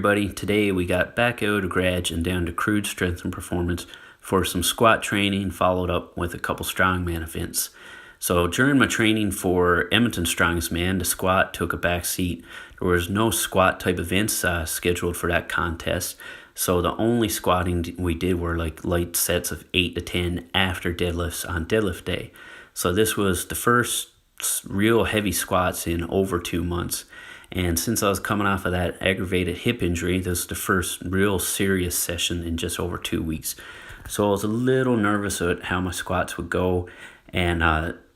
everybody, today we got back out of garage and down to crude strength and performance for some squat training, followed up with a couple strongman events. So during my training for Edmonton Strongman, the squat took a back seat. There was no squat type events scheduled for that contest, so the only squatting we did were like light sets of 8 to 10 after deadlifts on deadlift day. So this was the first real heavy squats in over 2 months. And since I was coming off of that aggravated hip injury, this was the first real serious session in just over 2 weeks. So I was a little nervous at how my squats would go, and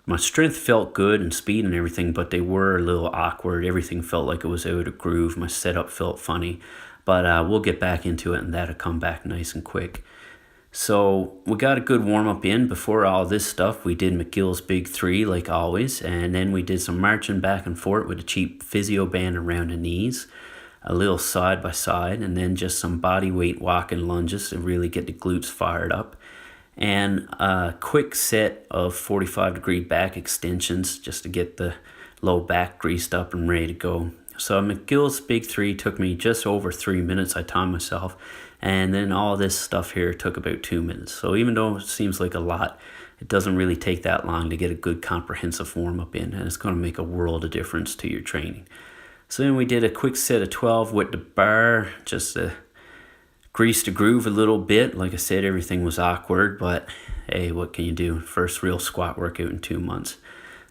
my strength felt good and speed and everything, but they were a little awkward. Everything felt like it was out of groove. My setup felt funny, but we'll get back into it, and that'll come back nice and quick. So we got a good warm-up in. Before all this stuff, we did McGill's Big 3 like always, and then we did some marching back and forth with a cheap physio band around the knees, a little side by side, and then just some body weight walking lunges to really get the glutes fired up, and a quick set of 45-degree back extensions just to get the low back greased up and ready to go. So McGill's Big 3 took me just over 3 minutes. I timed myself. And then all this stuff here took about 2 minutes. So even though it seems like a lot, it doesn't really take that long to get a good comprehensive warm-up in. And it's going to make a world of difference to your training. So then we did a quick set of 12 with the bar, just to grease the groove a little bit. Like I said, everything was awkward, but hey, what can you do? First real squat workout in 2 months.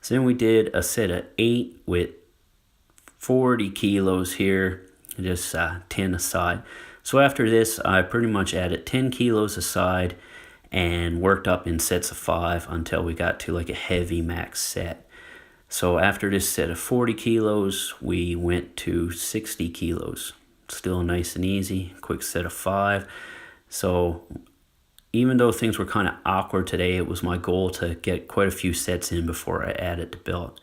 So then we did a set of 8 with 40 kilos here, just 10 aside. So after this, I pretty much added 10 kilos aside and worked up in sets of 5 until we got to like a heavy max set. So after this set of 40 kilos, we went to 60 kilos. Still nice and easy, quick set of 5. So even though things were kind of awkward today, it was my goal to get quite a few sets in before I added the belt.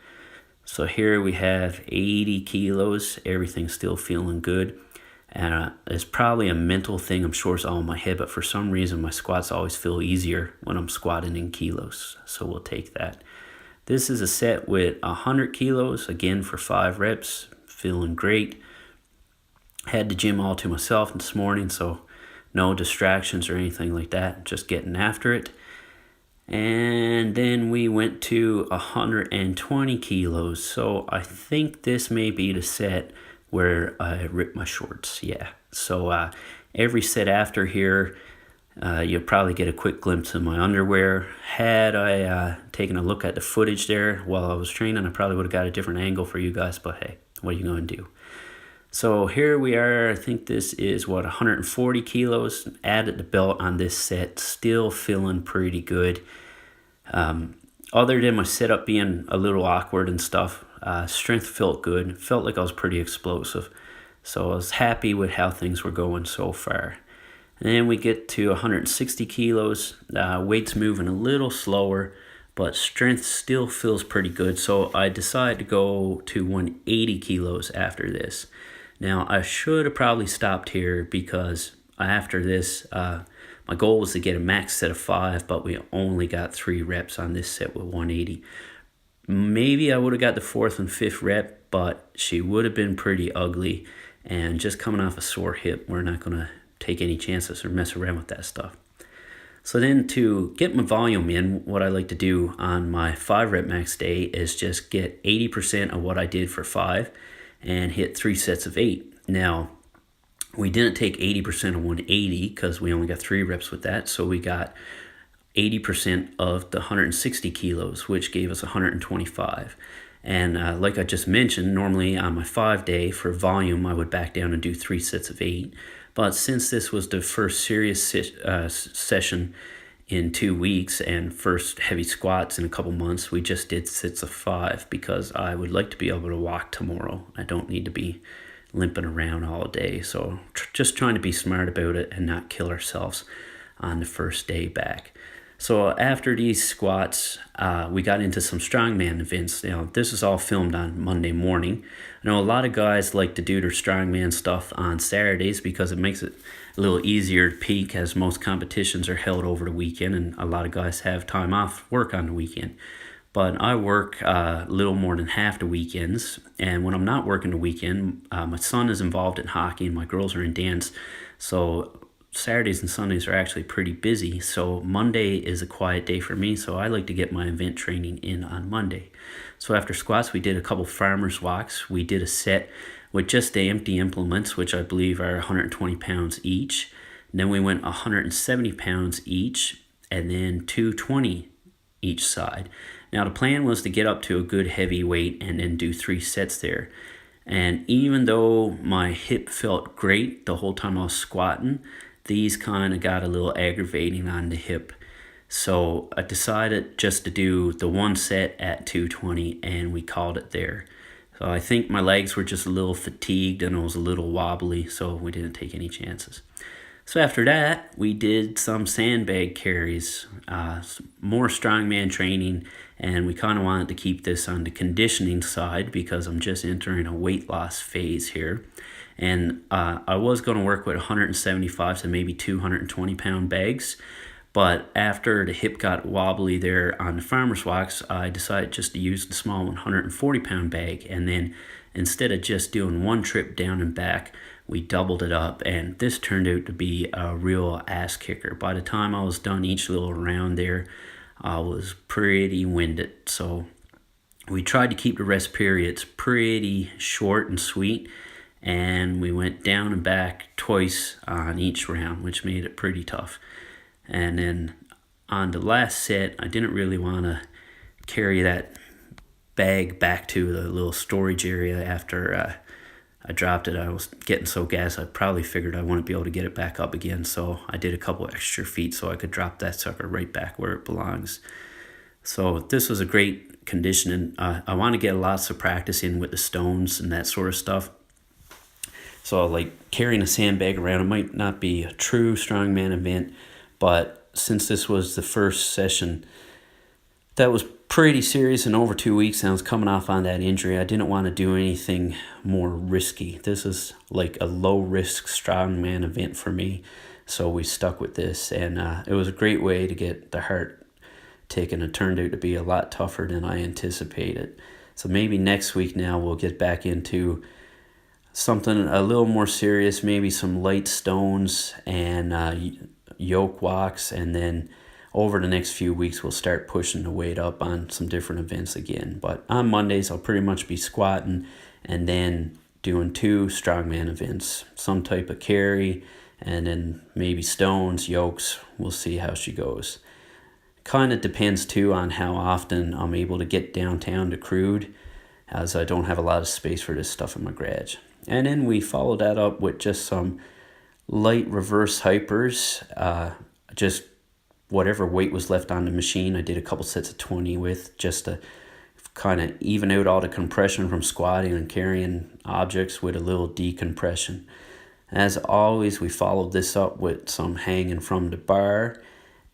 So here we have 80 kilos, everything's still feeling good. And it's probably a mental thing, I'm sure it's all in my head, but for some reason my squats always feel easier when I'm squatting in kilos, so we'll take that. This is a set with 100 kilos, again for 5 reps, feeling great. Had the gym all to myself this morning, so no distractions or anything like that, just getting after it. And then we went to 120 kilos, so I think this may be the set where I ripped my shorts, yeah. So every set after here, you'll probably get a quick glimpse of my underwear. Had I taken a look at the footage there while I was training, I probably would have got a different angle for you guys, but hey, what are you going to do? So here we are, I think this is 140 kilos, added the belt on this set, still feeling pretty good. Other than my setup being a little awkward and stuff, strength felt good, felt like I was pretty explosive. So I was happy with how things were going so far. And then we get to 160 kilos, weight's moving a little slower, but strength still feels pretty good. So I decided to go to 180 kilos after this. Now I should have probably stopped here because after this, my goal was to get a max set of 5, but we only got 3 reps on this set with 180. Maybe I would have got the 4th and 5th rep, but she would have been pretty ugly. And just coming off a sore hip, we're not going to take any chances or mess around with that stuff. So then to get my volume in, what I like to do on my 5 rep max day is just get 80% of what I did for 5 and hit 3 sets of 8. Now, we didn't take 80% of 180 because we only got 3 reps with that. So we got 80% of the 160 kilos, which gave us 125. And like I just mentioned, normally on my 5 day for volume, I would back down and do 3 sets of 8. But since this was the first serious session in 2 weeks and first heavy squats in a couple months, we just did sets of 5 because I would like to be able to walk tomorrow. I don't need to be limping around all day. So just trying to be smart about it and not kill ourselves on the first day back. So after these squats, we got into some strongman events. Now, this is all filmed on Monday morning. I know a lot of guys like to do their strongman stuff on Saturdays because it makes it a little easier to peak, as most competitions are held over the weekend and a lot of guys have time off work on the weekend. but I work a little more than half the weekends. And when I'm not working the weekend, my son is involved in hockey and my girls are in dance. So Saturdays and Sundays are actually pretty busy. So Monday is a quiet day for me. So I like to get my event training in on Monday. So after squats, we did a couple farmers walks. We did a set with just the empty implements, which I believe are 120 pounds each. And then we went 170 pounds each, and then 220 each side. Now the plan was to get up to a good heavy weight and then do 3 sets there. And even though my hip felt great the whole time I was squatting, these kind of got a little aggravating on the hip. So I decided just to do the 1 set at 220 and we called it there. So I think my legs were just a little fatigued and it was a little wobbly, so we didn't take any chances. So after that, we did some sandbag carries, more strongman training, and we kind of wanted to keep this on the conditioning side because I'm just entering a weight loss phase here. And I was going to work with 175 to maybe 220 pound bags, but after the hip got wobbly there on the farmer's walks, I decided just to use the small 140 pound bag, and then instead of just doing 1 trip down and back, we doubled it up, and this turned out to be a real ass kicker. By the time I was done each little round there, I was pretty winded. So we tried to keep the rest periods pretty short and sweet, and we went down and back twice on each round, which made it pretty tough. And then on the last set, I didn't really want to carry that bag back to the little storage area after I dropped it. I was getting so gassed, I probably figured I wouldn't be able to get it back up again. So I did a couple extra feet so I could drop that sucker right back where it belongs. So this was a great conditioning. I want to get lots of practice in with the stones and that sort of stuff. So like carrying a sandbag around, it might not be a true strongman event, but since this was the first session that was pretty serious and over 2 weeks and I was coming off on that injury, I didn't want to do anything more risky. This is like a low risk strongman event for me, so we stuck with this, and it was a great way to get the heart taken. It turned out to be a lot tougher than I anticipated. So maybe next week now we'll get back into something a little more serious, maybe some light stones and yoke walks, and then over the next few weeks we'll start pushing the weight up on some different events again. But on Mondays I'll pretty much be squatting and then doing 2 strongman events, some type of carry, and then maybe stones, yokes. We'll see how she goes. Kind of depends too on how often I'm able to get downtown to Crude, as I don't have a lot of space for this stuff in my garage. And then we followed that up with just some light reverse hypers, just whatever weight was left on the machine. I did a couple sets of 20 with, just to kind of even out all the compression from squatting and carrying objects with a little decompression. As always, we followed this up with some hanging from the bar,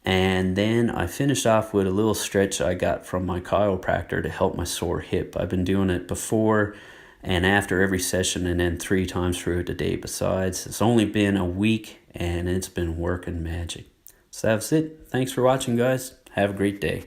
and then I finished off with a little stretch I got from my chiropractor to help my sore hip. I've been doing it before and after every session, and then 3 times throughout the day besides. It's only been a week and it's been working magic. So that's it. Thanks for watching, guys. Have a great day.